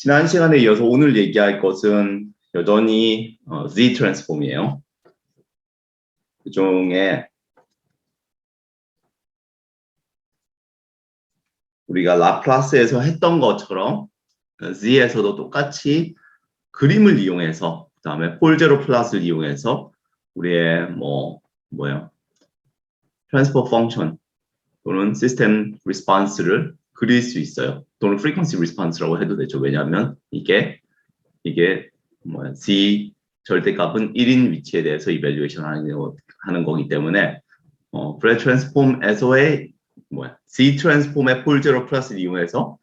지난 시간에 이어서 오늘 얘기할 것은 여전히 Z 트랜스폼이에요. 그 중에 우리가 라플라스에서 했던 것처럼 Z에서도 똑같이 그림을 이용해서 그 다음에 폴제로 플러스를 이용해서 우리의 트랜스퍼 펑션 또는 시스템 리스폰스를 그릴 수 있어요. 또는 프리퀀시 리스폰스라고 해도 되죠. 왜냐하면 이게 Z 절대값은 1인 위치에 대해서 이밸류에이션 하는 거기 때문에 브레 트랜스폼에서의 Z 트랜스폼의 폴제로 플러스를 이용해서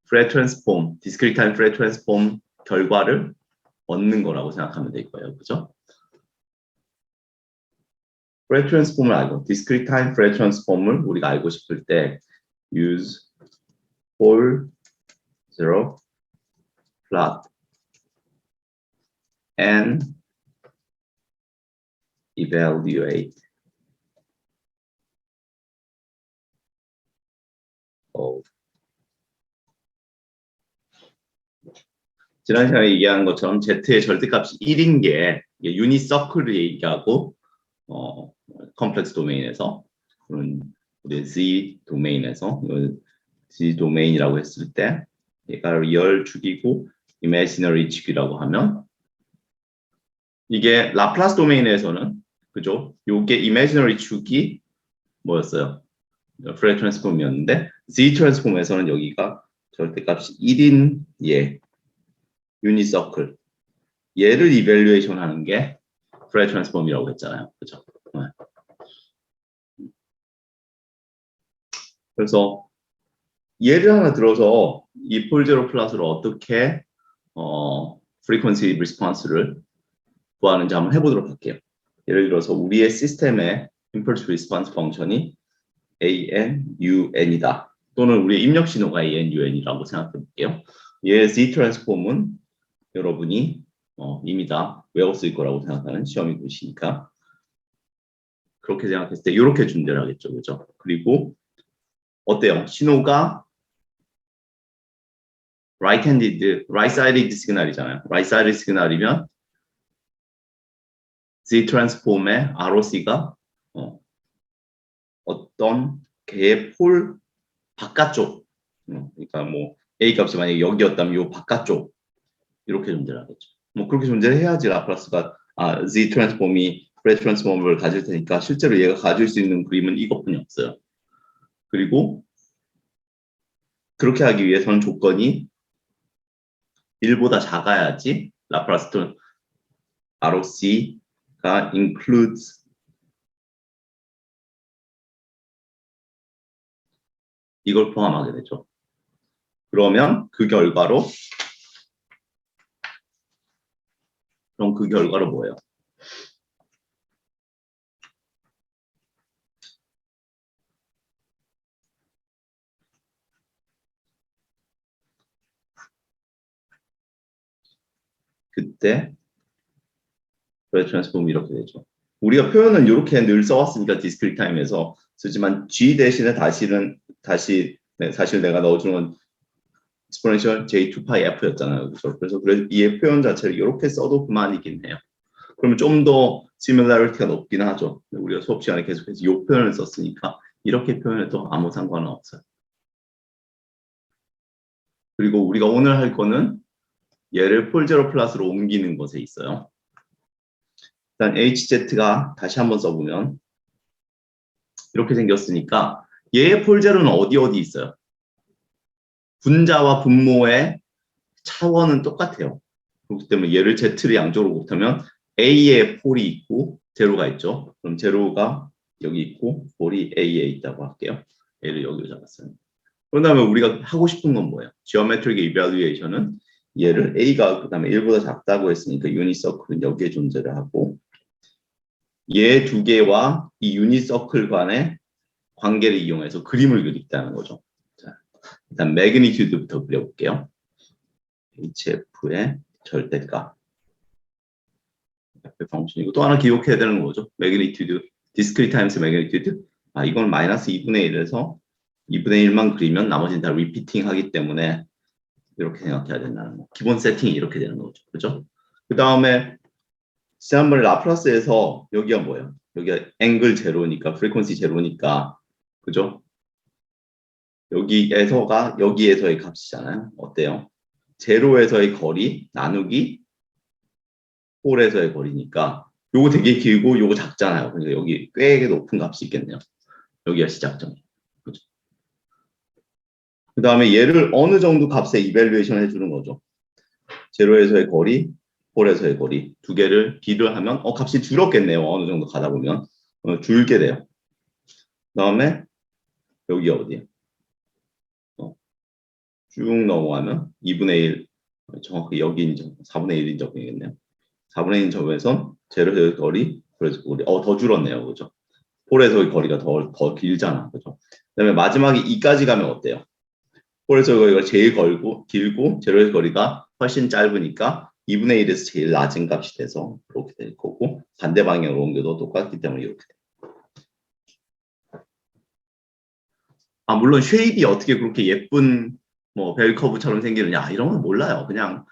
브레 트랜스폼, 디스크리트 타임 브레 트랜스폼 결과를 얻는 거라고 생각하면 될 거예요. 그죠? 브레 트랜스폼을 알고 디스크리트 타임 브레 트랜스폼을 우리가 알고 싶을 때 use 폴 제로 plot and evaluate 지난 시간에 얘기한 것처럼 Z의 절대값이 1인 게 유닛 서클을 얘기하고 컴플렉스 도메인에서 우리 Z 도메인에서 Z 도메인이라고 했을 때 얘가 리얼 축이고 이미지너리 축이라고 하면 이게 라플라스 도메인에서는 그죠? 요게 이미지너리 축이 뭐였어요? 프레 트랜스폼이었는데 Z 트랜스폼에서는 여기가 절대값이 1인 얘 유닛 서클 얘를 이밸류에이션 하는 게 프레 트랜스폼이라고 했잖아요. 그죠? 그래서 예를 하나 들어서 이 폴제로 플러스로 어떻게 프리퀀시 리스폰스를 구하는지 한번 해보도록 할게요. 예를 들어서 우리의 시스템의 임펄스 리스폰스 펑션이 ANUN이다. 또는 우리의 입력 신호가 ANUN이라고 생각해 볼게요. 얘의 Z 트랜스폼은 여러분이 이미 다 외웠을 거라고 생각하는 시험이 보시니까 그렇게 생각했을 때 이렇게 준비를 하겠죠. 그죠? 그리고 어때요? 신호가 right-sided 시그널이잖아요. right-sided 시그널이면 Z 트랜스폼의 ROC가 어떤 개의 폴 바깥쪽, 그러니까 A 값이 만약에 여기였다면 요 바깥쪽 이렇게 존재를 하겠죠. 그렇게 존재를 해야지 라플라스가 Z 트랜스폼이 프레 트랜스폼을 가질 테니까 실제로 얘가 가질 수 있는 그림은 이것뿐이 없어요. 그리고 그렇게 하기 위해서는 조건이 1보다 작아야지 라플라스 ROC가 includes 이걸 포함하게 되죠. 그러면 그 결과로 뭐예요? 그때 브레 트랜스폼이 이렇게 되죠. 우리가 표현은 이렇게 늘 써왔으니까 디스크리트 타임에서 쓰지만 G 대신에 사실 내가 넣어주는 exponential J2파이 F였잖아요. 그래서 이 표현 자체를 이렇게 써도 그만이긴 해요. 그러면 좀 더 similarity가 높긴 하죠. 우리가 수업 시간에 계속해서 이 표현을 썼으니까 이렇게 표현해도 아무 상관은 없어요. 그리고 우리가 오늘 할 거는 얘를 폴제로 플러스로 옮기는 것에 있어요. 일단 HZ가 다시 한번 써보면 이렇게 생겼으니까 얘의 폴제로는 어디 있어요? 분자와 분모의 차원은 똑같아요. 그렇기 때문에 얘를 Z를 양쪽으로 곱하면 A의 폴이 있고 제로가 있죠. 그럼 제로가 여기 있고 폴이 A에 있다고 할게요. A를 여기로 잡았어요. 그런 다음에 우리가 하고 싶은 건 뭐예요? 지오메트릭 이밸류에이션은 얘를 A가 그 다음에 1보다 작다고 했으니까 유닛 서클은 여기에 존재를 하고 얘 두 개와 이 유닛 서클 간의 관계를 이용해서 그림을 그리겠다는 거죠. 자, 일단 매그니튜드부터 그려볼게요. HF의 절대값. 펑션이고 또 하나 기억해야 되는 거죠. 매그니튜드, 디스크리트 타임스 매그니튜드. 이건 마이너스 2분의 1에서 2분의 1만 그리면 나머지는 다 리피팅 하기 때문에 이렇게 생각해야 된다는 거. 기본 세팅이 이렇게 되는 거죠. 그죠? 그 다음에 지난번에 라플라스에서 여기가 뭐예요? 여기가 앵글 제로니까 프리퀀시 제로니까 그죠? 여기에서의 값이잖아요. 어때요? 제로에서의 거리 나누기 홀에서의 거리니까 요거 되게 길고 요거 작잖아요. 그러니까 여기 꽤 높은 값이 있겠네요. 여기가 시작점. 그죠? 그 다음에 얘를 어느 정도 값에 이밸류에이션 해주는 거죠. 제로에서의 거리, 홀에서의 거리 두 개를 비를 하면 값이 줄었겠네요. 어느 정도 가다 보면 줄게 돼요. 그 다음에 여기가 어디야? 쭉 넘어가면 2분의 1 정확히 여기 인정 4분의 1 인정이겠네요. 4분의 1 적에선 제로에서의 거리, 홀에서의 거리 더 줄었네요. 그죠? 홀에서의 거리가 더 길잖아. 그죠? 그 다음에 마지막에 2까지 가면 어때요? 홀에서의 거리가 제일 길고 제로에서의 거리가 훨씬 짧으니까 2분의 1에서 제일 낮은 값이 돼서 그렇게 될 거고 반대 방향으로 옮겨도 똑같기 때문에 이렇게 돼요. 물론 쉐입이 어떻게 그렇게 예쁜 뭐 벨커브처럼 생기느냐 이런 건 몰라요. 그냥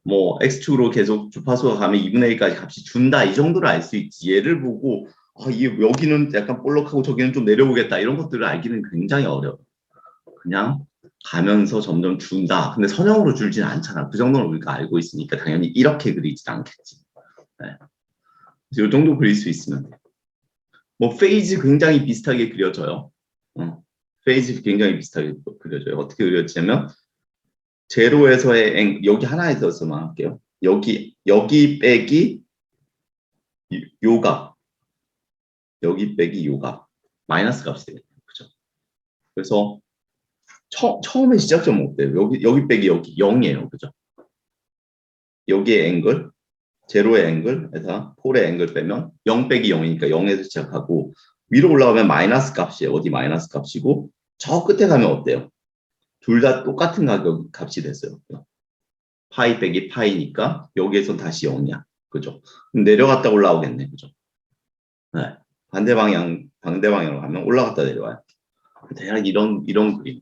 뭐 x축으로 계속 주파수가 가면 2분의 1까지 값이 준다 이 정도를 알 수 있지. 얘를 보고 이게 여기는 약간 볼록하고 저기는 좀 내려오겠다 이런 것들을 알기는 굉장히 어려워. 그냥 가면서 점점 준다. 근데 선형으로 줄지는 않잖아. 그 정도는 우리가 알고 있으니까 당연히 이렇게 그리진 않겠지. 네. 그래서 이 정도 그릴 수 있으면 돼. 뭐 페이즈 굉장히 비슷하게 그려져요. 페이즈 굉장히 비슷하게 그려져요. 어떻게 그려지냐면 제로에서의 여기 하나에서만 할게요. 여기 빼기 요 값, 여기 빼기 요 값, 마이너스 값이 되겠네요. 그죠? 그래서 처음에 시작점은 어때요? 여기 빼기 여기 0이에요. 그죠? 여기에 앵글, 제로의 앵글에서 폴의 앵글 빼면 0 빼기 0이니까 0에서 시작하고 위로 올라가면 마이너스 값이에요. 어디 마이너스 값이고 저 끝에 가면 어때요? 둘 다 똑같은 값이 됐어요. 파이 빼기 파이니까 여기에서 다시 0이야. 그죠? 그럼 내려갔다 올라오겠네. 그죠? 네. 반대 방향으로 가면 올라갔다 내려와요. 대략 이런 그림.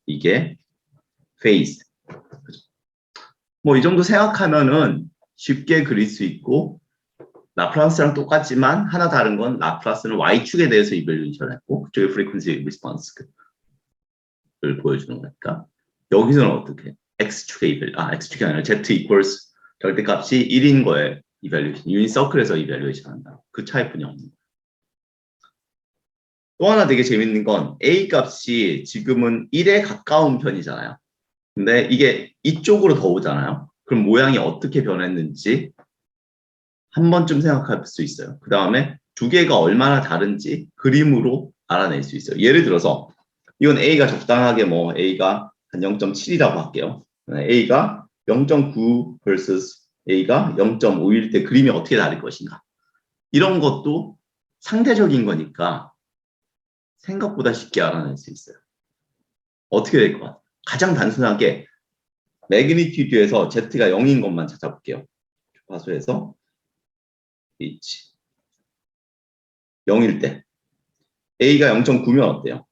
이게 페이스. 뭐 이 정도 생각하면은 쉽게 그릴 수 있고 라플라스랑 똑같지만 하나 다른 건 라플라스는 y축에 대해서 이밸류에이션 했고 그쪽에 프리퀀시 리스폰스를 보여주는 거니까 여기서는 어떻게 x축의 x축이 아니라 z equals 절대값이 1인 거에 이밸류에이션 유닛 서클에서 이밸류에이션 한다. 그 차이뿐이 없는 거예요. 또 하나 되게 재밌는 건 a 값이 지금은 1에 가까운 편이잖아요. 근데 이게 이쪽으로 더 오잖아요. 그럼 모양이 어떻게 변했는지 한 번쯤 생각할 수 있어요. 그 다음에 두 개가 얼마나 다른지 그림으로 알아낼 수 있어요. 예를 들어서 이건 A가 적당하게 뭐 A가 한 0.7이라고 할게요. A가 0.9 vs A가 0.5일 때 그림이 어떻게 다를 것인가. 이런 것도 상대적인 거니까 생각보다 쉽게 알아낼 수 있어요. 어떻게 될 것 같아요? 가장 단순하게 매그니튜드에서 Z가 0인 것만 찾아볼게요. 주파수에서 H 0일 때 A가 0.9면 어때요?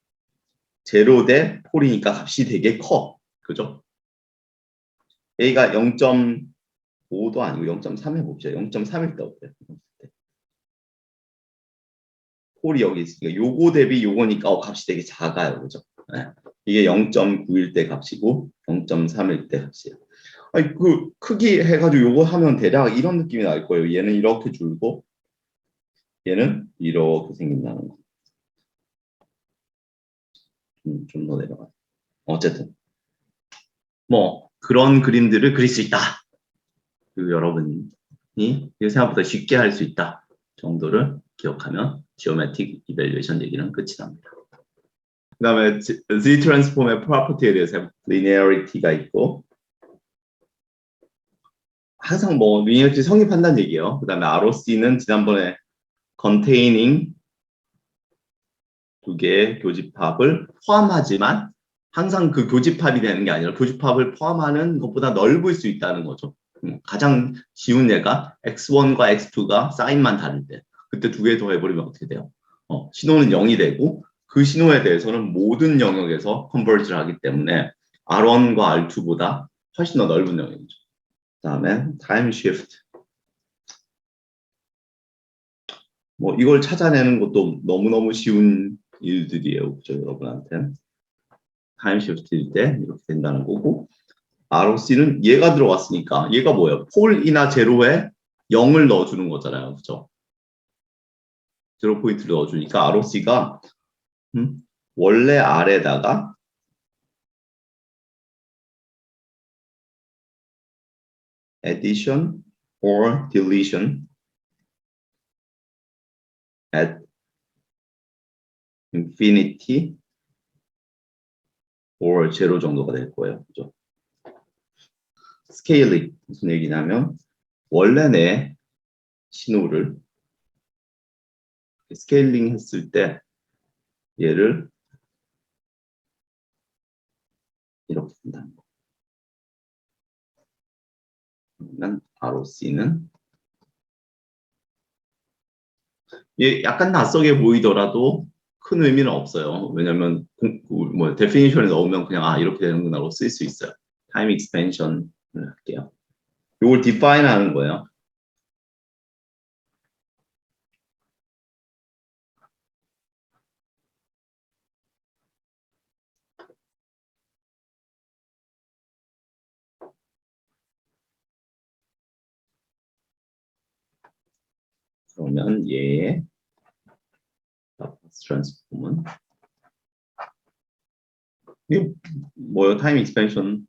제로 대 폴이니까 값이 되게 커. 그죠? A가 0.5도 아니고 0.3 해봅시다. 0.3일 때 어때요? 폴이 여기 있으니까 요거 대비 요거니까 값이 되게 작아요. 그죠? 네. 이게 0.9일 때 값이고 0.3일 때 값이에요. 아니, 그 크기 해가지고 요거 하면 대략 이런 느낌이 날 거예요. 얘는 이렇게 줄고 얘는 이렇게 생긴다는 거. 좀 더 내려가. 어쨌든 뭐 그런 그림들을 그릴 수 있다. 그리고 여러분이 생각보다 쉽게 할 수 있다 정도를 기억하면 지오메트릭 이밸류에이션 얘기는 끝이 납니다. 그 다음에 Z 트랜스폼의 프로퍼티에 대해서 리니어리티가 있고 항상 뭐 리니어리티 성립한다는 얘기예요. 그 다음에 ROC는 지난번에 containing 두 개의 교집합을 포함하지만 항상 그 교집합이 되는 게 아니라 교집합을 포함하는 것보다 넓을 수 있다는 거죠. 가장 쉬운 예가 x1과 x2가 사인만 다를 때 그때 두 개 더해버리면 어떻게 돼요? 신호는 0이 되고 그 신호에 대해서는 모든 영역에서 컨버지를 하기 때문에 R1과 R2보다 훨씬 더 넓은 영역이죠. 그다음에 타임 시프트. 뭐 이걸 찾아내는 것도 너무너무 쉬운 일들이에요. 그죠, 여러분한테. 타임 시프트일 때 이렇게 된다는 거고, ROC는 얘가 들어왔으니까 얘가 뭐예요? 폴이나 제로에 0을 넣어주는 거잖아요. 그죠? 제로 포인트를 넣어주니까 ROC가 원래 R에다가 addition or deletion at infinity or 제로 정도가 될 거예요. 그죠? 스케일링 무슨 얘기냐면 원래 내 신호를 스케일링 했을 때 얘를 이렇게 된다는 거. 그러면 ROC는 얘 약간 낯설게 보이더라도 큰 의미는 없어요. 왜냐면 뭐 definition에 넣으면 그냥 이렇게 되는구나로 쓸 수 있어요. time expansion을 할게요. 이걸 define 하는 거예요. 그러면 얘의 트랜스폼은 이게 뭐예요? 타임 익스펜션.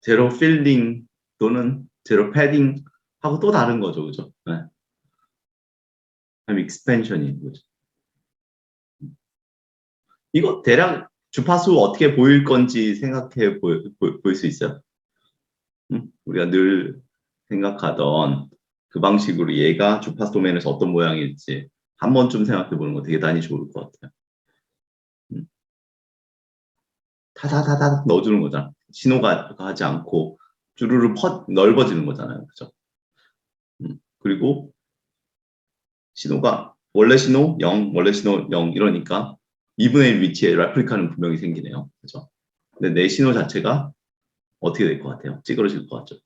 제로 필딩 또는 제로 패딩 하고 또 다른 거죠. 그죠? 네. 타임 익스펜션인 거죠. 이거 대략 주파수 어떻게 보일 건지 생각해 보일 수 있어요? 우리가 늘 생각하던 그 방식으로 얘가 주파수 도메인에서 어떤 모양일지 한 번쯤 생각해 보는 거 되게 단히 좋을 것 같아요. 타다다다 넣어주는 거잖아. 신호가 가지 않고 주르르 넓어지는 거잖아요. 그죠? 그리고 신호가 원래 신호 0, 원래 신호 0 이러니까 2분의 1 위치에 레플리카는 분명히 생기네요. 그죠? 근데 내 신호 자체가 어떻게 될 것 같아요? 찌그러질 것 같죠?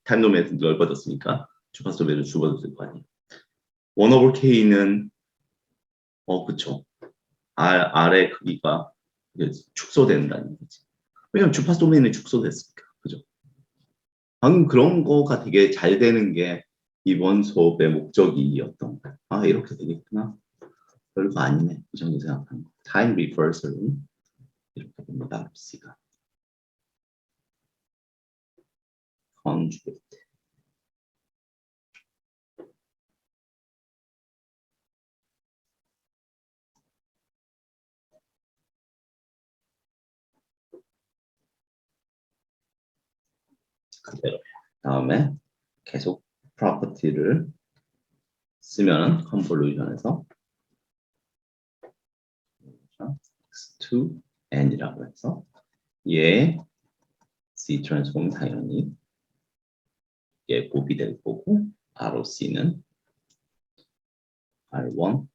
타임 도메인이 넓어졌으니까 주파수 도메인을 줄어들 거 아니에요. 1 over k는 그쵸. R의 크기가 축소된다는 거지. 왜냐면 주파수 도메인이 축소됐으니까. 그죠? 방금 그런 거가 되게 잘 되는 게 이번 수업의 목적이었던 거야. 이렇게 되겠구나. 별거 아니네. 그 정도 생각하는 거. 타임 리버설은 이렇게 됩니다. C가. conjugate. 그대로. 다음에 계속 property를 쓰면 convolution에서 x to n이라고 해서 얘 C 트랜스폼 당연히 얘 곱이 될 거고 ROC는 R1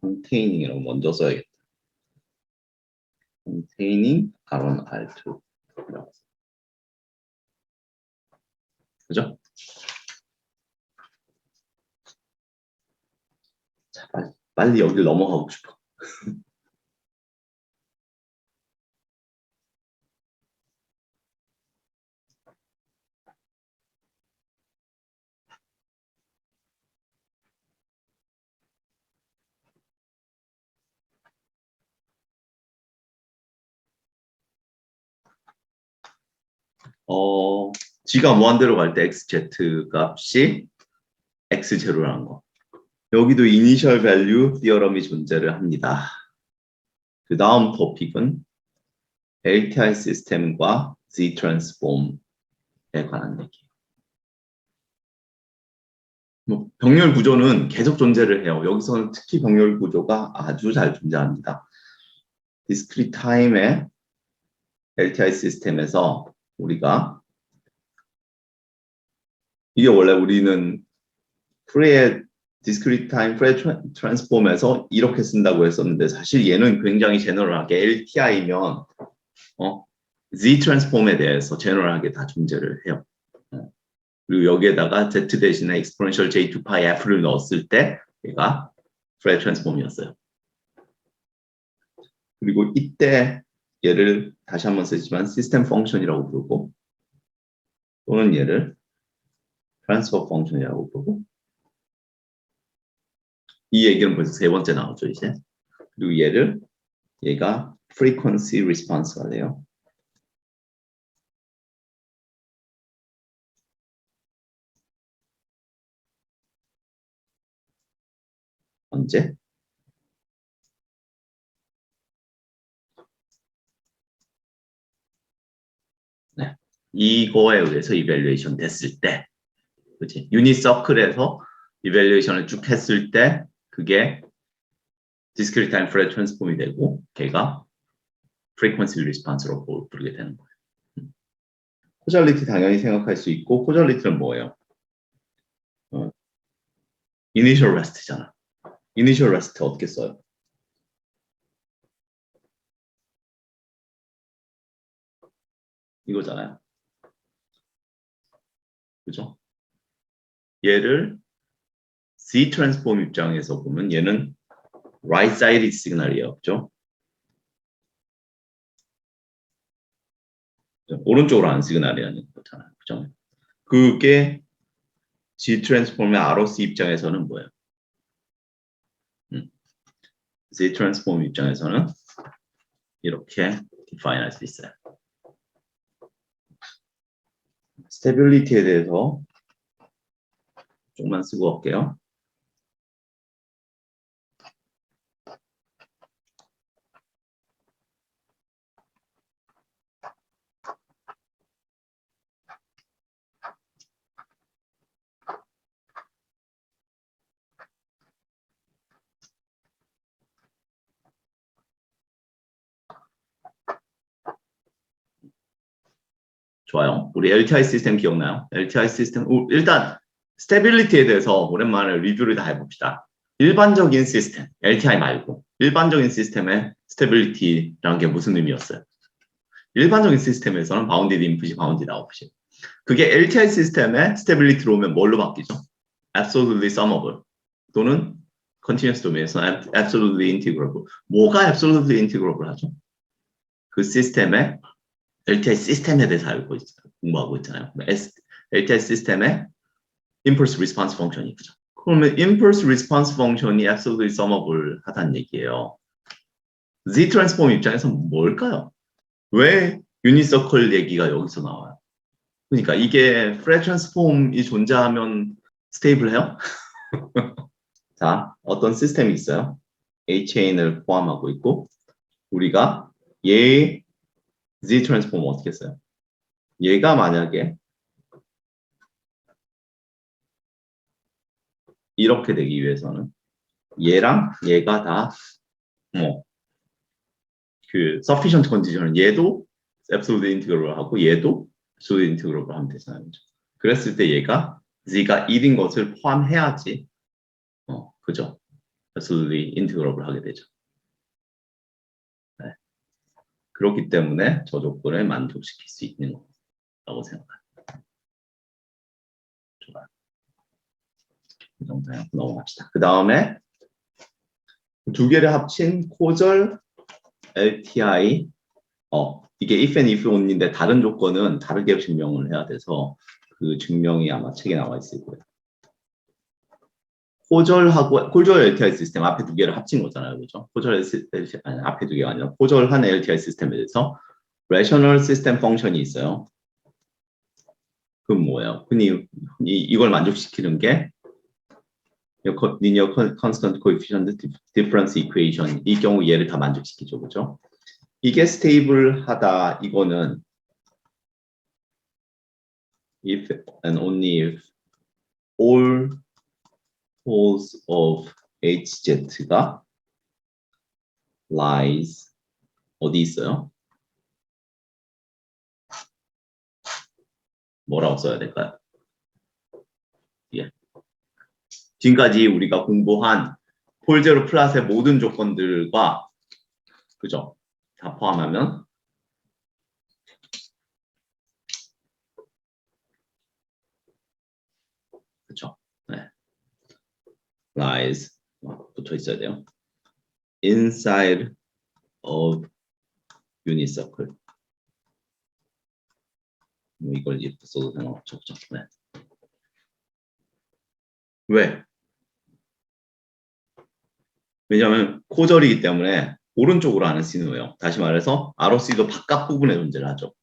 containing 먼저 써야겠다. containing R1, R2 그죠? 자, 빨리 여기를 넘어가고 싶어. G가 무한대로 갈 때 XZ 값이 X0라는 거. 여기도 이니셜 밸류 디어럼이 존재를 합니다. 그 다음 토픽은 LTI 시스템과 Z 트랜스폼에 관한 얘기. 병렬 구조는 계속 존재를 해요. 여기서는 특히 병렬 구조가 아주 잘 존재합니다. 디스크리트 타임의 LTI 시스템에서 우리가 이게 원래 우리는 프레 discrete time 프레 트랜스폼에서 이렇게 쓴다고 했었는데 사실 얘는 굉장히 제너럴하게 LTI면 Z 트랜스폼에 대해서 제너럴하게 다 존재를 해요. 그리고 여기에다가 Z 대신에 exponential j2 pi f를 넣었을 때 얘가 프레 트랜스폼이었어요. 그리고 이때 얘를 다시 한번 쓰지만 시스템 펑션이라고 부르고 또는 얘를 트랜스퍼 펑션이라고 부르고 이 얘기는 벌써 세 번째 나오죠 이제. 그리고 얘가 frequency response가 돼요. 언제? 네. 이거에 의해서 이밸류에이션 됐을 때, 그렇지? 유닛 서클에서 이밸류에이션을 쭉 했을 때 그게 discrete time Fourier transform이 되고 걔가 frequency response로 부르게 되는 거예요. 코잘리티 당연히 생각할 수 있고 코잘리티는 뭐예요? initial rest잖아. initial rest 어떻게 써요? 이거잖아요. 그죠? 얘를 Z 트랜스폼 입장에서 보면 얘는 right sided 시그널이에요. 그죠? 오른쪽으로 하는 시그널이라는 거잖아요. 그죠? 그게 G 트랜스폼의 ROC 입장에서는 뭐예요? Z 트랜스폼 입장에서는 이렇게 define 할 수 있어요. 스테빌리티에 대해서 조금만 쓰고 갈게요. 좋아요. 우리 LTI 시스템 기억나요? LTI 시스템 일단 스테빌리티에 대해서 오랜만에 리뷰를 다 해봅시다. 일반적인 시스템, LTI 말고 일반적인 시스템의 스테빌리티라는 게 무슨 의미였어요? 일반적인 시스템에서는 바운디드 인풋이 바운디드 아웃풋이. 그게 LTI 시스템의 스테빌리티로 오면 뭘로 바뀌죠? Absolutely summable 또는 Continuous 도메인에서 Absolutely integrable. 뭐가 Absolutely integrable 하죠? 그 시스템의 LTI 시스템에 대해서 알고 공부하고 있잖아요. LTI 시스템의 impulse response 펑션이 그죠? 그러면 impulse response 펑션이 absolutely summable 하다는 얘기예요. Z 트랜스폼 입장에서 뭘까요? 왜 유니서클 얘기가 여기서 나와요? 그러니까 이게 프레 트랜스폼이 존재하면 스테이블해요? 자, 어떤 시스템이 있어요? A-chain을 포함하고 있고 우리가 얘 Z 트랜스폼 어떻게 써요? 얘가 만약에 이렇게 되기 위해서는 얘랑 얘가 다 그 sufficient condition은 얘도 absolute integrable 하고 얘도 absolute integrable 하면 되잖아요. 그랬을 때 얘가 z가 1인 것을 포함해야지 그죠? absolutely integrable 하게 되죠. 네. 그렇기 때문에 저 조건을 만족시킬 수 있는 거라고 생각합니다. 좋아요. 이 정도요. 넘어갑시다. 그 다음에 두 개를 합친 코절 LTI 이게 if and if only인데 다른 조건은 다르게 증명을 해야 돼서 그 증명이 아마 책에 나와 있을 거예요. 코절 LTI 시스템 앞에 두 개를 합친 거잖아요. 그죠? 아니, 앞에 두 개가 아니라 코절한 LTI 시스템에 대해서 rational system 펑션이 있어요. 그건 뭐예요? 흔히 이걸 만족시키는 게 linear constant coefficient difference equation 이 경우 얘를 다 만족시키죠. 그죠? 이게 스테이블하다 이거는 if and only if all poles of HZ가 lies 어디 있어요? 뭐라고 써야 될까요? 예. 지금까지 우리가 공부한 폴제로 플랫의 모든 조건들과 그죠? 다 포함하면 그죠? 네. lies 붙어 있어야 돼요. inside of unit circle. 뭐 이걸 이렇게 써도 상관없죠. 그죠? 네. 왜? 왜냐하면 코절이기 때문에 오른쪽으로 하는 신호예요. 다시 말해서 ROC도 바깥 부분에 존재를 하죠.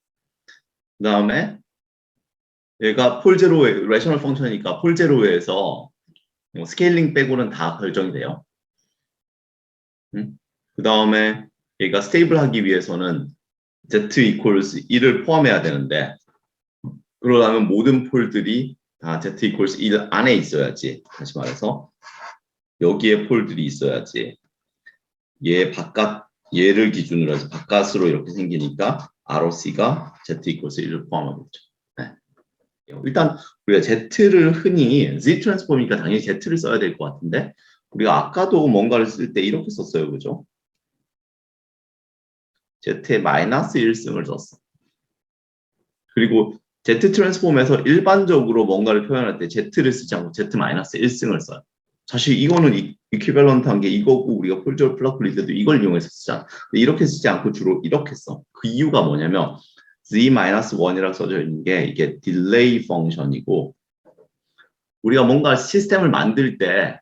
그 다음에 얘가 폴제로의 레셔널 펑션이니까 폴제로에서 스케일링 빼고는 다 결정이 돼요. 그 다음에 얘가 스테이블 하기 위해서는 Z equals 1을 포함해야 되는데 그러려면 모든 폴들이 다 Z equals 1 안에 있어야지. 다시 말해서 여기에 폴들이 있어야지. 얘 바깥 얘를 기준으로 해서 바깥으로 이렇게 생기니까 ROC가 Z equals 1을 포함하겠죠. 네. 일단 우리가 Z를 흔히 Z 트랜스폼이니까 당연히 Z를 써야 될 것 같은데 우리가 아까도 뭔가를 쓸 때 이렇게 썼어요. 그죠? Z의 마이너스 1승을 썼어. 그리고 Z 트랜스폼에서 일반적으로 뭔가를 표현할 때 Z를 쓰지 않고 Z 마이너스 1승을 써요. 사실 이거는 이퀴밸런트한 게 이거고 우리가 폴저 플러클리 때도 이걸 이용해서 쓰잖아. 이렇게 쓰지 않고 주로 이렇게 써. 그 이유가 뭐냐면 z-1이라고 써져 있는 게 이게 딜레이 펑션이고 우리가 뭔가 시스템을 만들 때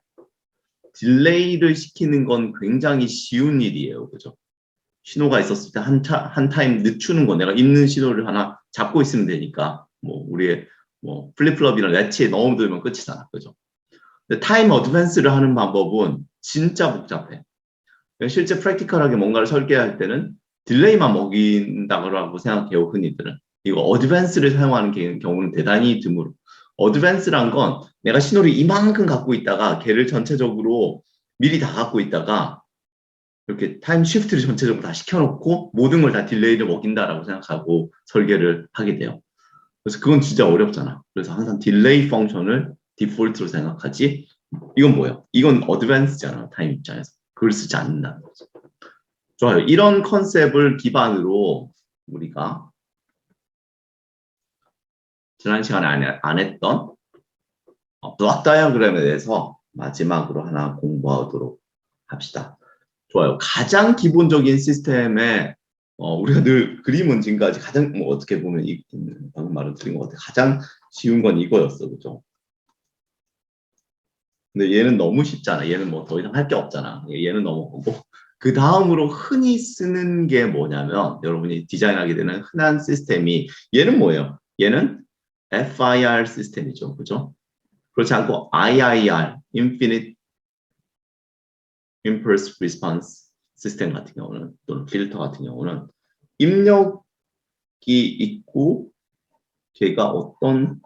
딜레이를 시키는 건 굉장히 쉬운 일이에요. 그죠? 신호가 있었을 때 한 타임 늦추는 거 내가 있는 신호를 하나 잡고 있으면 되니까 뭐 우리의 뭐 플립플롭이나 레치에 넣어두면 끝이잖아. 그죠? 근데 타임 어드밴스를 하는 방법은 진짜 복잡해. 실제 프랙티컬하게 뭔가를 설계할 때는 딜레이만 먹인다고 생각해요. 흔히들은. 이거 어드밴스를 사용하는 경우는 대단히 드물어. 어드밴스란 건 내가 신호를 이만큼 갖고 있다가 걔를 전체적으로 미리 다 갖고 있다가 이렇게 타임 쉬프트를 전체적으로 다 시켜놓고 모든 걸 다 딜레이를 먹인다라고 생각하고 설계를 하게 돼요. 그래서 그건 진짜 어렵잖아. 그래서 항상 딜레이 펑션을 디폴트로 생각하지. 이건 뭐예요? 이건 어드밴스잖아. 타임 입장에서. 그걸 쓰지 않는다는 거죠. 좋아요. 이런 컨셉을 기반으로 우리가 지난 시간에 안 했던 블록 다이어그램에 대해서 마지막으로 하나 공부하도록 합시다. 좋아요. 가장 기본적인 시스템에 우리가 늘 그림은 지금까지 가장 뭐 어떻게 보면 방금 말을 드린 것 같아요. 가장 쉬운 건 이거였어, 그죠? 근데 얘는 너무 쉽잖아. 얘는 뭐 더 이상 할 게 없잖아. 얘는 넘어가고 그 다음으로 흔히 쓰는 게 뭐냐면 여러분이 디자인하게 되는 흔한 시스템이 얘는 뭐예요? 얘는 FIR 시스템이죠, 그죠? 그렇지 않고 IIR, Infinite Impulse Response 시스템 같은 경우는 또는 필터 같은 경우는 입력이 있고 걔가 어떤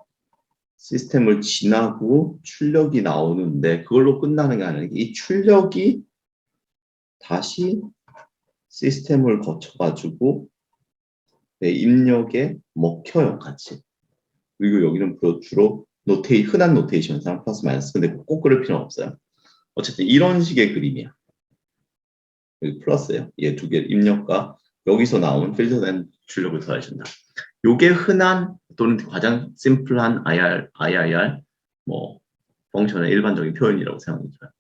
시스템을 지나고 출력이 나오는데 그걸로 끝나는 게 아니라 이 출력이 다시 시스템을 거쳐가지고 내 입력에 먹혀요, 같이. 그리고 여기는 주로 흔한 노테이션상 플러스 마이너스. 근데 꼭 그럴 필요는 없어요. 어쨌든 이런 식의 그림이야. 여기 플러스예요. 얘 두 개 입력과 여기서 나온 필터된 출력을 더해준다. 요게 흔한 또는 가장 심플한 IIR 뭐 펑션의 일반적인 표현이라고 생각이 들어요.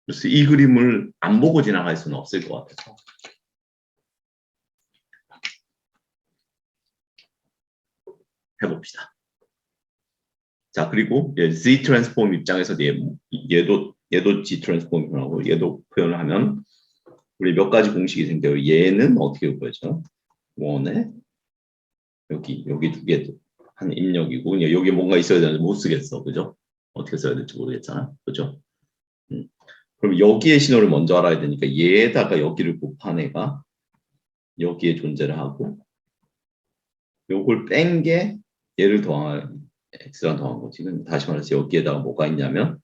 그래서 이 그림을 안 보고 지나갈 수는 없을 것 같아서. 해봅시다. 자, 그리고 Z 트랜스폼 입장에서 얘도 G 트랜스폼이라고 얘도 표현을 하면 우리 몇 가지 공식이 생겨요. 얘는 어떻게 보여죠? 원에 여기 두 개 한 입력이고 여기 뭔가 있어야 되는데 못 쓰겠어. 그죠? 어떻게 써야 될지 모르겠잖아. 그죠? 그럼 여기에 신호를 먼저 알아야 되니까 얘에다가 여기를 곱한 애가 여기에 존재를 하고 요걸 뺀 게 얘를 더한 x랑 더한 거지. 다시 말해서 여기에다가 뭐가 있냐면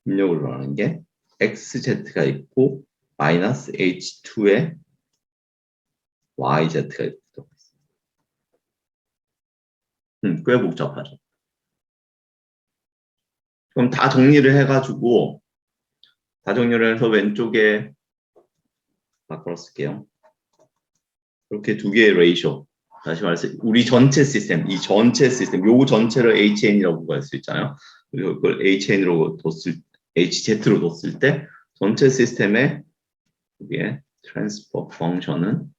입력을 하는 게 xz가 있고 마이너스 h2에 yz가 꽤 복잡하죠. 그럼 다 정리를 해가지고 다 정리를 해서 왼쪽에 바꿔 쓸게요. 이렇게 두 개의 레이쇼. 다시 말해서 우리 전체 시스템, 이 전체 시스템, 요 전체를 HN이라고 구할 수 있잖아요. 그리고 그걸 HN으로 뒀을 HZ로 뒀을 때 전체 시스템의 이게 트랜스퍼 펑션은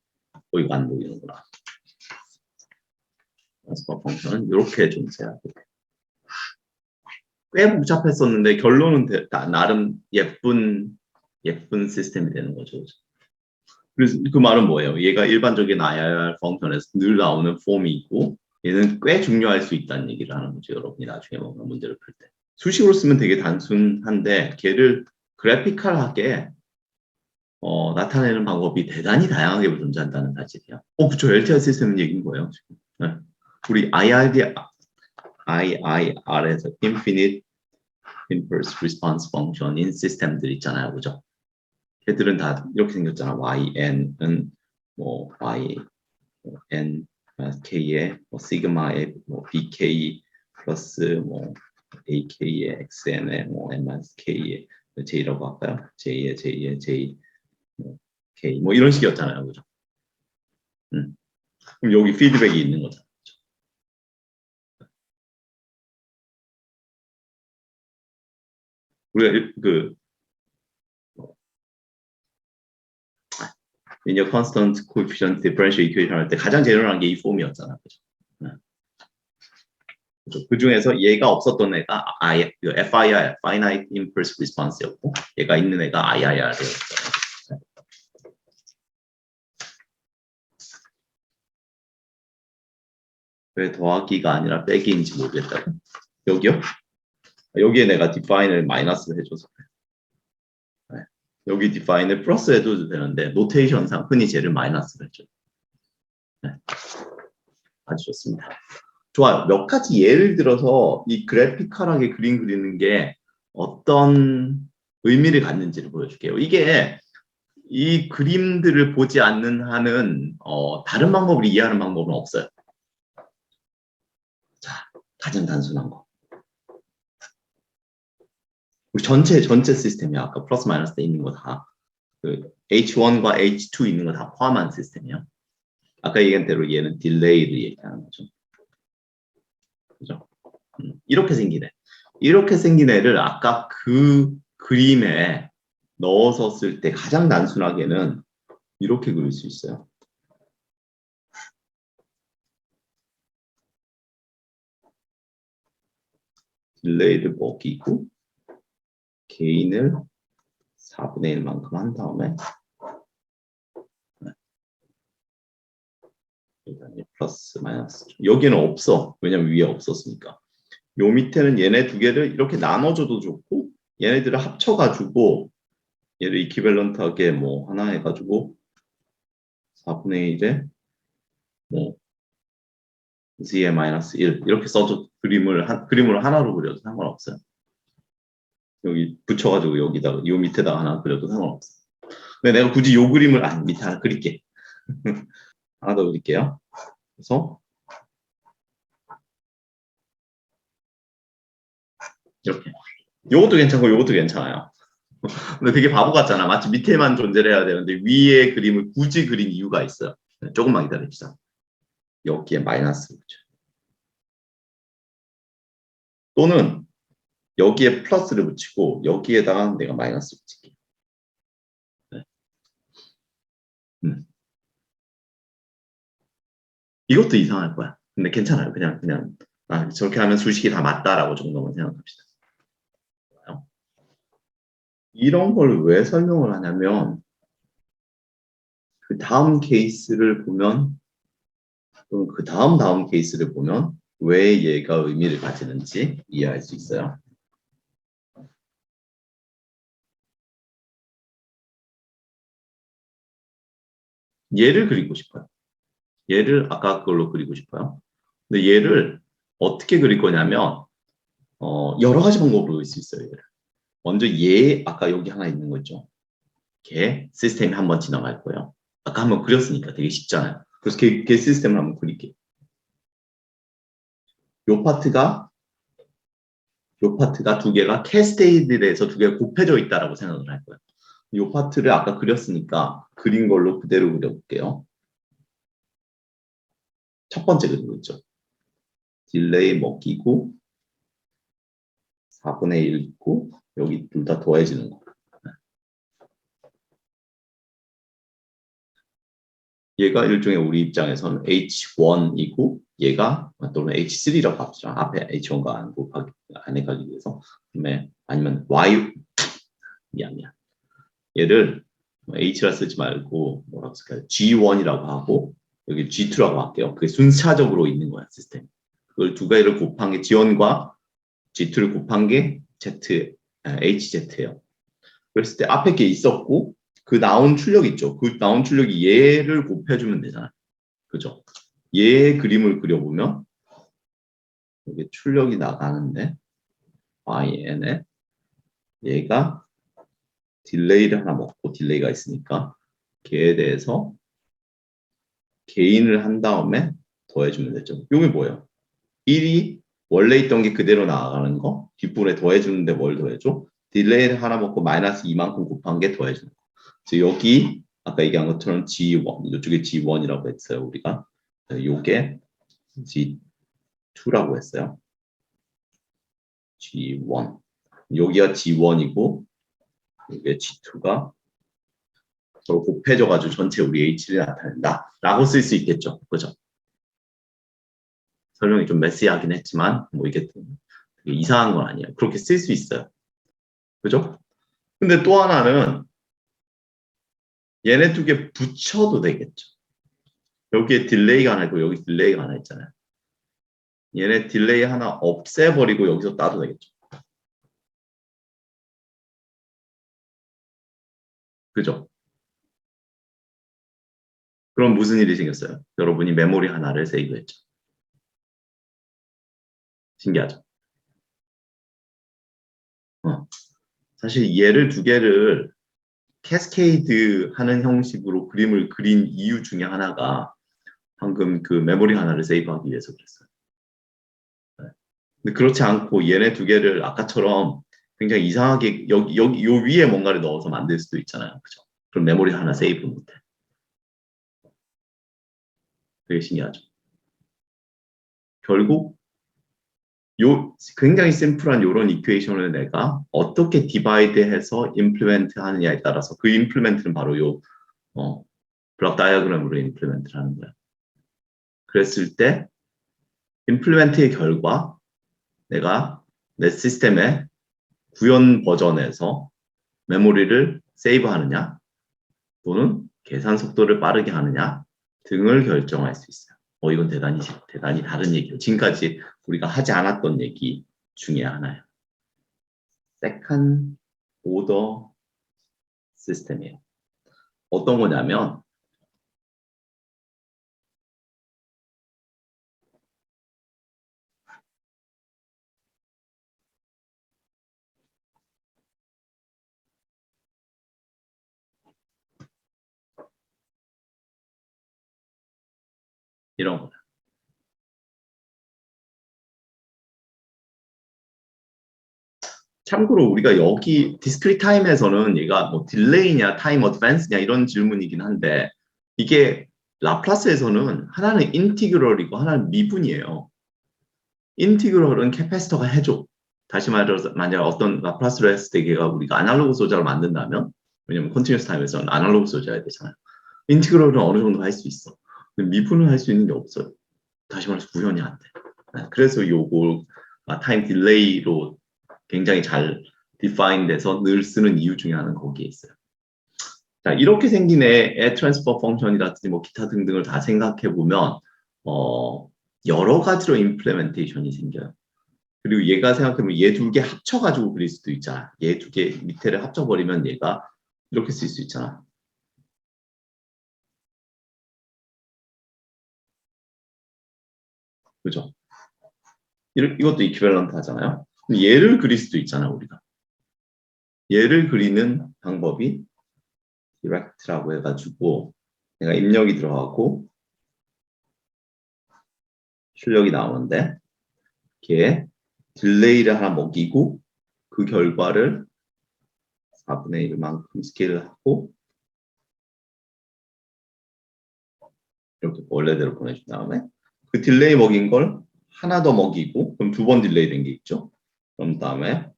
이거 안 보이는구나. 트랜스퍼 펑션은 이렇게 존재하게 돼. 꽤 복잡했었는데 결론은 나름 예쁜 시스템이 되는 거죠. 그래서 그 말은 뭐예요? 얘가 일반적인 IRR 펑션에서 늘 나오는 폼이 있고 얘는 꽤 중요할 수 있다는 얘기를 하는 거죠. 여러분이 나중에 뭔가 문제를 풀 때. 수식으로 쓰면 되게 단순한데 걔를 그래피컬하게 나타내는 방법이 대단히 다양하게 존재한다는 사실이에요. 그쵸. LTI 시스템은 얘기인 거예요. 지금. 네. 우리 IIR에서 Infinite Impulse Response Function인 시스템들 있잖아요. 그죠? 걔들은 다 이렇게 생겼잖아. YN은 뭐 Y, N, K에 뭐 시그마에 뭐 BK 플러스 뭐 AK에 XN에 뭐 M-K에 J라고 할까요? J에 J 뭐 K 뭐 이런 식이었잖아요. 그죠? 그럼 여기 피드백이 있는 거죠. 우리가 그 linear constant coefficient differential equation 할 때 가장 제너럴한 게 이 폼이었잖아. 그죠? 그 중에서 얘가 없었던 애가 FIR, Finite Impulse Response였고 얘가 있는 애가 IIR이었잖아요. 왜 더하기가 아니라 빼기인지 모르겠다. 여기요? 여기에 내가 define을 마이너스를 해줘서 그래. 네. 여기 define을 플러스 해줘도 되는데 노테이션상 흔히 쟤를 마이너스를 해줘. 네. 아주 좋습니다. 좋아요. 몇 가지 예를 들어서 이 그래피컬하게 그림 그리는 게 어떤 의미를 갖는지를 보여줄게요. 이게 이 그림들을 보지 않는 한은 다른 방법을 이해하는 방법은 없어요. 자, 가장 단순한 거. 우리 전체 시스템이야. 아까 플러스 마이너스 돼 있는 거 다. 그 H1과 H2 있는 거 다 포함한 시스템이야. 아까 얘기한 대로 얘는 딜레이를 얘기하는 거죠. 그죠? 이렇게 생긴 애. 이렇게 생긴 애를 아까 그 그림에 넣어서 쓸 때 가장 단순하게는 이렇게 그릴 수 있어요. 딜레이를 먹이고 게인을 4분의 1만큼 한 다음에 플러스 마이너스 여기는 없어. 왜냐면 위에 없었으니까. 요 밑에는 얘네 두 개를 이렇게 나눠줘도 좋고 얘네들을 합쳐가지고 얘를 이퀴밸런트하게 뭐 하나 해가지고 4분의 1에 뭐 z의 마이너스 1 이렇게 써줘 그림을 하나로 그려도 상관없어요. 여기 붙여가지고 여기다가 요 밑에다가 하나 그려도 상관없어. 근데 내가 굳이 요 그림을 밑에 하나 그릴게. 하나 더 그릴게요. 그래서 이렇게. 요것도 괜찮고 요것도 괜찮아요. 근데 되게 바보 같잖아. 마치 밑에만 존재를 해야 되는데 위에 그림을 굳이 그린 이유가 있어요. 조금만 기다립시다. 여기에 마이너스 붙여. 또는 여기에 플러스를 붙이고 여기에다가 내가 마이너스 붙일게. 네. 이것도 이상할 거야. 근데 괜찮아요. 그냥 저렇게 하면 수식이 다 맞다라고 정도만 생각합시다. 이런 걸 왜 설명을 하냐면 그 다음 케이스를 보면 또는 그 다음 케이스를 보면 왜 얘가 의미를 가지는지 이해할 수 있어요. 얘를 그리고 싶어요. 얘를 아까 그걸로 그리고 싶어요. 근데 얘를 어떻게 그릴 거냐면 여러 가지 방법으로 그릴 수 있어요. 얘를. 먼저 얘 아까 여기 하나 있는 거 있죠. 걔 시스템이 한번 지나갈 거예요. 아까 한번 그렸으니까 되게 쉽잖아요. 그래서 걔 시스템을 한번 그릴게요. 요 파트가 두 개가 캐스케이드에서 두 개가 곱해져 있다라고 생각을 할 거예요. 요 파트를 아까 그렸으니까 그린 걸로 그대로 그려볼게요. 첫 번째 그리고 있죠. 딜레이 먹이고 4분의 1 있고 여기 둘 다 더해지는 거. 얘가 일종의 우리 입장에서는 H1이고 얘가 또는 H3라고 합시다. 앞에 H1과 안에 가기 위해서. 그다음에 아니면 Y 미안. 얘를 H라 쓰지 말고 뭐라고 쓸까요? G1이라고 하고 여기 G2라고 할게요. 그게 순차적으로 있는 거야 시스템. 그걸 두 개를 곱한 게 G1과 G2를 곱한 게 HZ예요. 그랬을 때 앞에 게 있었고 그 나온 출력 있죠. 그 나온 출력이 얘를 곱해주면 되잖아. 그죠? 얘의 그림을 그려보면 여기 출력이 나가는데 YN에 얘가 딜레이를 하나 먹고 딜레이가 있으니까 걔에 대해서 개인을 한 다음에 더해주면 되죠. 이게 뭐예요? 1이 원래 있던 게 그대로 나가는 거 뒷부분에 더해주는데 뭘 더해줘? 딜레이를 하나 먹고 마이너스 2만큼 곱한 게 더해주는 거. 그래서 여기 아까 얘기한 것처럼 G1 이쪽에 G1이라고 했어요. 우리가 요게 G2라고 했어요. G1 여기가 G1이고 이게 G2가 서로 곱해져가지고 전체 우리 H를 나타낸다 라고 쓸 수 있겠죠. 그죠? 설명이 좀 메시하긴 했지만 뭐 이게 되게 이상한 건 아니에요. 그렇게 쓸 수 있어요. 그죠? 근데 또 하나는 얘네 두 개 붙여도 되겠죠. 여기에 딜레이가 하나 있고 여기 딜레이가 하나 있잖아요. 얘네 딜레이 하나 없애버리고 여기서 따도 되겠죠. 그죠? 그럼 무슨 일이 생겼어요? 여러분이 메모리 하나를 세이브했죠. 신기하죠? 사실 얘를 두 개를 캐스케이드 하는 형식으로 그림을 그린 이유 중에 하나가 방금 그 메모리 하나를 세이브하기 위해서 그랬어요. 네. 근데 그렇지 않고 얘네 두 개를 아까처럼 굉장히 이상하게 여기 요 위에 뭔가를 넣어서 만들 수도 있잖아요. 그죠? 그럼 메모리 하나 세이브 못해. 되게 신기하죠. 결국 요 굉장히 심플한 요런 이퀘이션을 내가 어떻게 디바이드해서 임플리멘트 하느냐에 따라서 그 임플리멘트는 바로 요 블록 다이어그램으로 임플리멘트를 하는 거야. 그랬을 때 임플리멘트의 결과 내가 내 시스템의 구현 버전에서 메모리를 세이브하느냐 또는 계산 속도를 빠르게 하느냐 등을 결정할 수 있어요. 이건 대단히 다른 얘기예요. 지금까지 우리가 하지 않았던 얘기 중에 하나예요. 세컨 오더 시스템이에요. 어떤 거냐면 이런 거예요. 참고로 우리가 여기 디스크리트 타임에서는 얘가 뭐 딜레이냐 타임 어드밴스냐 이런 질문이긴 한데 이게 라플라스에서는 하나는 인티그럴이고 하나는 미분이에요. 인티그럴은 캐패시터가 해줘. 다시 말해서 만약 어떤 라플라스로 했을 때 걔가 우리가 아날로그 소자로 만든다면 왜냐면 컨티뉴스 타임에서는 아날로그 소자야 되잖아요. 인티그럴은 어느 정도 할 수 있어. 근데 미분은 할 수 있는 게 없어요. 다시 말해서 구현이 안 돼. 그래서 요거 타임 딜레이로 굉장히 잘 디파인 돼서 늘 쓰는 이유 중에 하나는 거기에 있어요. 자, 이렇게 생긴 애 트랜스퍼 펑션이라든지 뭐 기타 등등을 다 생각해 보면 여러 가지로 임플레멘테이션이 생겨요. 그리고 얘가 생각해보면 얘 두 개 합쳐가지고 그릴 수도 있잖아. 얘 두 개 밑에를 합쳐버리면 얘가 이렇게 쓸 수 있잖아. 그죠? 이것도 이퀴밸런트 하잖아요. 얘를 그릴 수도 있잖아, 우리가. 얘를 그리는 방법이 디렉트라고 해가지고 내가 입력이 들어가고 출력이 나오는데 이렇게 딜레이를 하나 먹이고 그 결과를 4분의 1만큼 스케일을 하고 이렇게 원래대로 보내준 다음에 그 딜레이 먹인 걸 하나 더 먹이고 그럼 2번 딜레이 된 게 있죠. 그럼 다음에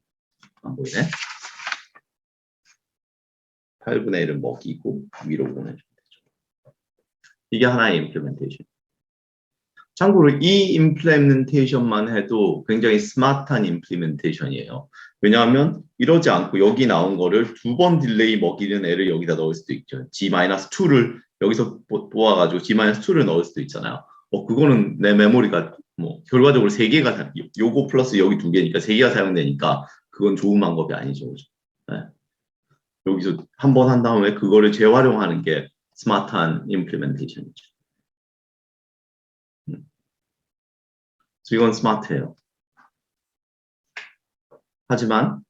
안 보이네. 8분의 1을 먹이고 위로 보내주면 되죠. 이게 하나의 임플리멘테이션. 참고로 이 임플리멘테이션만 해도 굉장히 스마트한 임플리멘테이션이에요. 왜냐하면 이러지 않고 여기 나온 거를 2번 딜레이 먹이는 애를 여기다 넣을 수도 있죠. G-2를 여기서 뽑아가지고 G-2를 넣을 수도 있잖아요. 그거는 내 메모리가 뭐 결과적으로 3개가 요거 플러스 여기 2개니까 3개가 사용되니까 그건 좋은 방법이 아니죠. 네. 여기서 한 번 한 다음에 그거를 재활용하는 게 스마트한 임플리멘테이션이죠. 이건 스마트해요. 하지만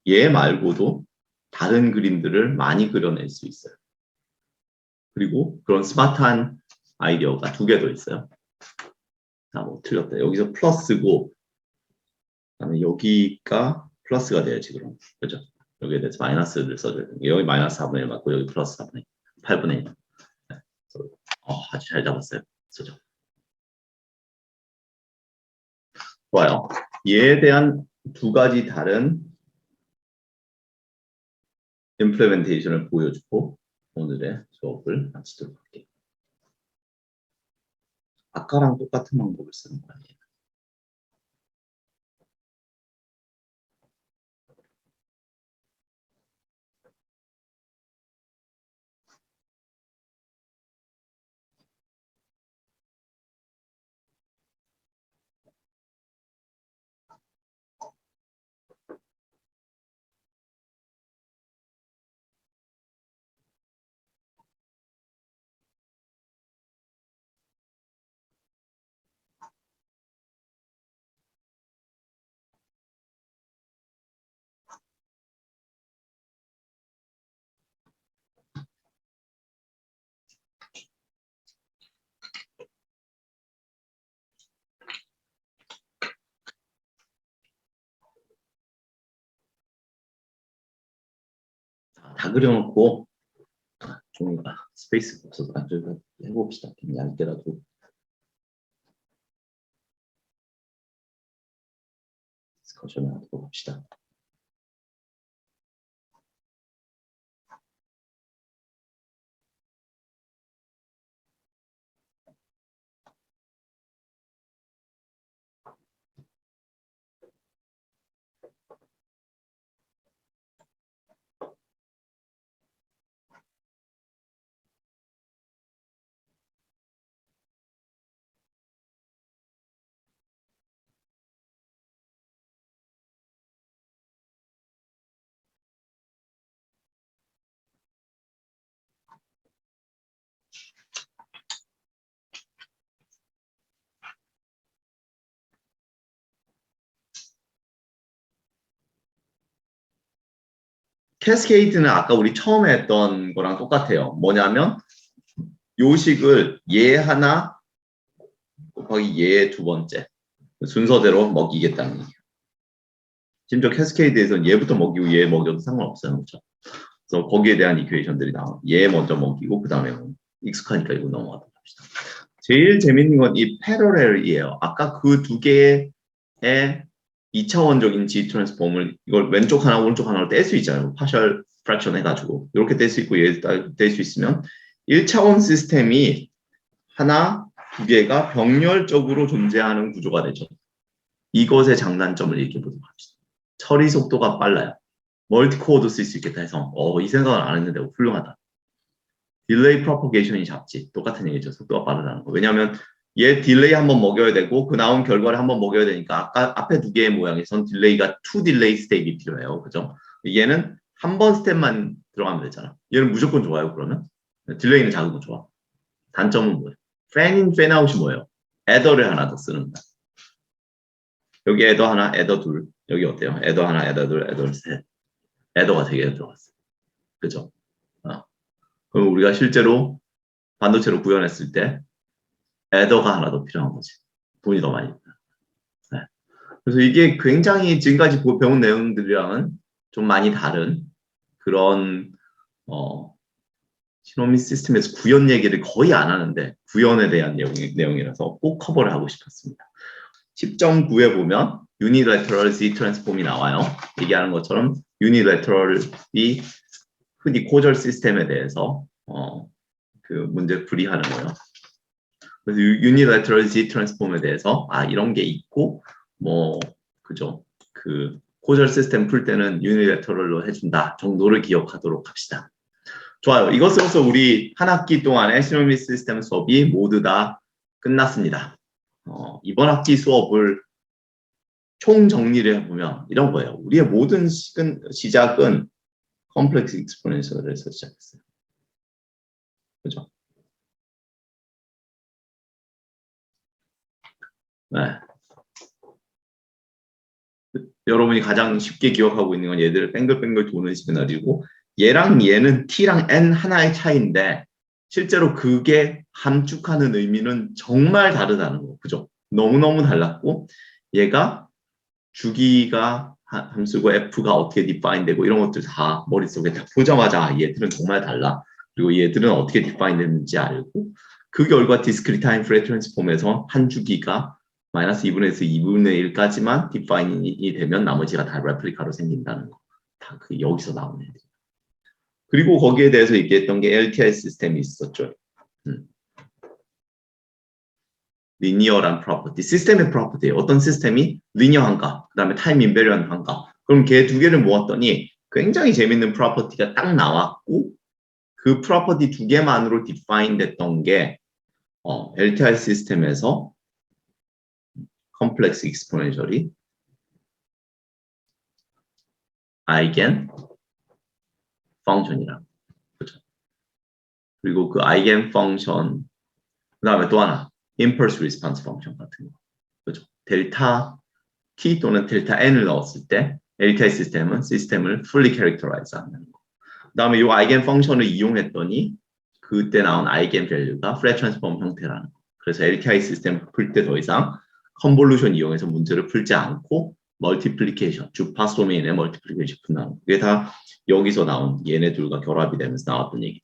얘 말고도 다른 그림들을 많이 그려낼 수 있어요. 그리고 그런 스마트한 아이디어가 2개 더 있어요. 뭐 틀렸다. 여기서 플러스고 그다음에 여기가 플러스가 돼야지 그럼. 그죠? 여기에 대해서 마이너스를 써줘야 돼요. 여기 마이너스 4분의 1 맞고 여기 플러스 4분의 1, 8분의 1. 네. 아주 잘 잡았어요. 쓰죠. 좋아요. 얘에 대한 2가지 다른 임플리멘테이션을 보여주고 오늘의 수업을 마치도록 할게요. 아까랑 똑같은 방법을 쓰는 거 아니에요. 다 그려놓고 종이가 스페이스가 없어서 저희가 해봅시다. 좀 얇게라도. 디스커션을 하도록 봅시다. 캐스케이드는 아까 우리 처음에 했던 거랑 똑같아요. 뭐냐면 요식을 얘 하나 곱하기 얘 2번째 순서대로 먹이겠다는 얘기예요. 심지어 캐스케이드에서는 얘부터 먹이고 얘 먹여도 상관없어요. 그렇죠? 그래서 거기에 대한 이퀘이션들이 나와요. 얘 먼저 먹이고 그 다음에 익숙하니까 이거 넘어가도록 합시다. 제일 재밌는 건 이 패러렐이에요. 아까 그 2개의 2차원적인 G 트랜스폼을 이걸 왼쪽 하나 오른쪽 하나로 뗄 수 있잖아요. 파셜 프랙션 해가지고 이렇게 뗄 수 있고 얘 뗄 수 있으면 1차원 시스템이 하나, 2개가 병렬적으로 존재하는 구조가 되죠. 이것의 장단점을 얘기해 보도록 합시다. 처리 속도가 빨라요. 멀티코어도 쓸 수 있겠다 해서 이 생각을 안 했는데 훌륭하다. 딜레이 프로퍼게이션이 작지. 똑같은 얘기죠. 속도가 빠르다는 거. 왜냐하면 얘 딜레이 한번 먹여야 되고 그 나온 결과를 한번 먹여야 되니까 아까 앞에 2개의 모양에선 딜레이가 2 딜레이 스텝이 필요해요. 그죠? 얘는 한 번 스텝만 들어가면 되잖아. 얘는 무조건 좋아요. 그러면 딜레이는 작은 거 좋아. 단점은 뭐예요? 팬인 팬아웃이 뭐예요? 애더를 하나 더 쓰는 거야. 여기 애더 하나, 애더 둘. 여기 어때요? 애더 하나, 애더 둘, 애더 셋. 애더가 3개가 들어갔어요. 그죠? 그럼 우리가 실제로 반도체로 구현했을 때 애더가 하나 더 필요한 거지. 돈이 더 많이. 네. 그래서 이게 굉장히 지금까지 배운 내용들이랑은 좀 많이 다른 그런 시노미 시스템에서 구현 얘기를 거의 안 하는데 구현에 대한 내용이라서 꼭 커버를 하고 싶었습니다. 10.9에 보면 Unilateral Z 트랜스폼이 나와요. 얘기하는 것처럼 Unilateral이 흔히 코절 시스템에 대해서 그 문제 풀이하는 거예요. 그래서 Unilateral Z 트랜스폼에 대해서 이런 게 있고 뭐 그죠? 그 코절 시스템 풀 때는 Unilateral로 해준다 정도를 기억하도록 합시다. 좋아요. 이것으로서 우리 한 학기 동안의 시노미 시스템 수업이 모두 다 끝났습니다. 이번 학기 수업을 총 정리를 해보면 이런 거예요. 우리의 모든 시작은 컴플렉스 익스포넨셜에서 시작했어요. 그죠? 네. 여러분이 가장 쉽게 기억하고 있는 건 얘들을 뱅글뱅글 도는 시그널이고 얘랑 얘는 t랑 n 하나의 차이인데 실제로 그게 함축하는 의미는 정말 다르다는 거. 그죠? 너무너무 달랐고 얘가 주기가 함수고 f가 어떻게 define 되고 이런 것들 다 머릿속에 딱 보자마자 얘들은 정말 달라. 그리고 얘들은 어떻게 define 되는지 알고 그 결과 discrete time Fourier transform에서 한 주기가 마이너스 2분의 1에서 2분의 1까지만 define이 되면 나머지가 다 레플리카로 생긴다는 거. 다 그 여기서 나오는 애들. 그리고 거기에 대해서 얘기했던 게 LTI 시스템이 있었죠. 리니어란 프로퍼티, 시스템의 프로퍼티, 어떤 시스템이 리니어한가, 그 다음에 타임 인베리언한가. 그럼 걔 두 개를 모았더니 굉장히 재밌는 프로퍼티가 딱 나왔고 그 프로퍼티 두 개만으로 디파인 됐던 게 LTI 시스템에서 컴플렉스 익스포넨셜이 아이겐 펑션이라. 그렇죠? 그리고 그 아이겐 펑션 그 다음에 또 하나 impulse response 펑션 같은 거. 그렇죠? 델타 t 또는 델타 n을 넣었을 때 LTI 시스템은 시스템을 fully characterize 하는 거. 그 다음에 이 아이겐 펑션을 이용했더니 그때 나온 아이겐 밸류가 Fourier 트랜스폼 형태라는 거. 그래서 LTI 시스템 풀 때 더 이상 컨볼루션 이용해서 문제를 풀지 않고 멀티플리케이션, 주파수 도메인의 멀티플리케이션 푼다는 거. 그게 다 여기서 나온 얘네들과 결합이 되면서 나왔던 얘기들.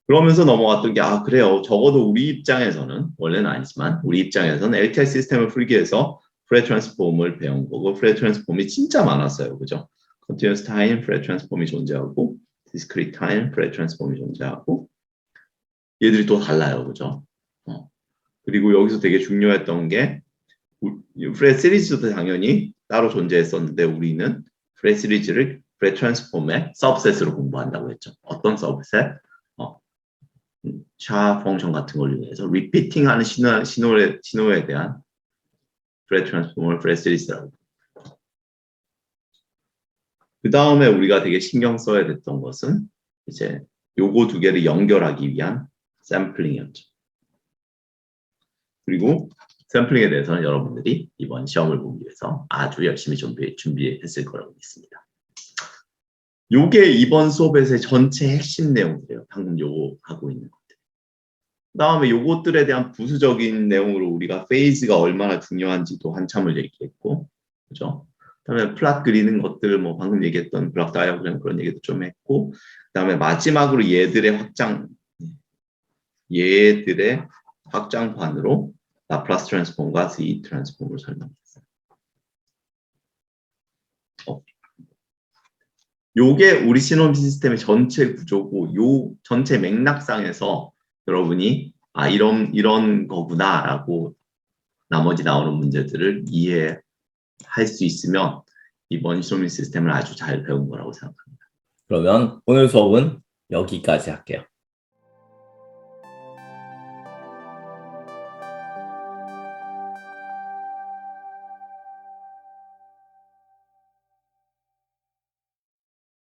그러면서 넘어갔던 게 그래요. 적어도 우리 입장에서는 원래는 아니지만 우리 입장에서는 LTI 시스템을 풀기 위해서 Fourier 트랜스폼을 배운 거고 Fourier 트랜스폼이 진짜 많았어요. 그죠? Continuous time Fourier 트랜스폼이 존재하고 Discrete time Fourier 트랜스폼이 존재하고 얘들이 또 달라요. 그죠? 그리고 여기서 되게 중요했던 게 Fourier 시리즈도 당연히 따로 존재했었는데 우리는 Fourier 시리즈를 Fourier 트랜스폼의 서브셋으로 공부한다고 했죠. 어떤 서브셋? 샤 펑션 같은 걸 이용해서 리피팅하는 신호에 대한 Fourier 트랜스폼을 Fourier 시리즈라고. 그 다음에 우리가 되게 신경 써야 됐던 것은 이제 요거 두 개를 연결하기 위한 샘플링이었죠. 그리고 샘플링에 대해서는 여러분들이 이번 시험을 보기 위해서 아주 열심히 준비했을 거라고 믿습니다. 요게 이번 수업에서의 전체 핵심 내용이에요. 방금 요거 하고 있는 것들. 그 다음에 요것들에 대한 부수적인 내용으로 우리가 페이즈가 얼마나 중요한지도 한참을 얘기했고, 그죠? 그 다음에 플랫 그리는 것들, 뭐 방금 얘기했던 블록 다이어그램 그런 얘기도 좀 했고, 그 다음에 마지막으로 얘들의 확장판으로 라플라스 트랜스폼과 Z 트랜스폼을 설명했어요. 요게 우리 시노미 시스템의 전체 구조고 요 전체 맥락상에서 여러분이 이런 거구나라고 나머지 나오는 문제들을 이해할 수 있으면 이번 시노미 시스템을 아주 잘 배운 거라고 생각합니다. 그러면 오늘 수업은 여기까지 할게요.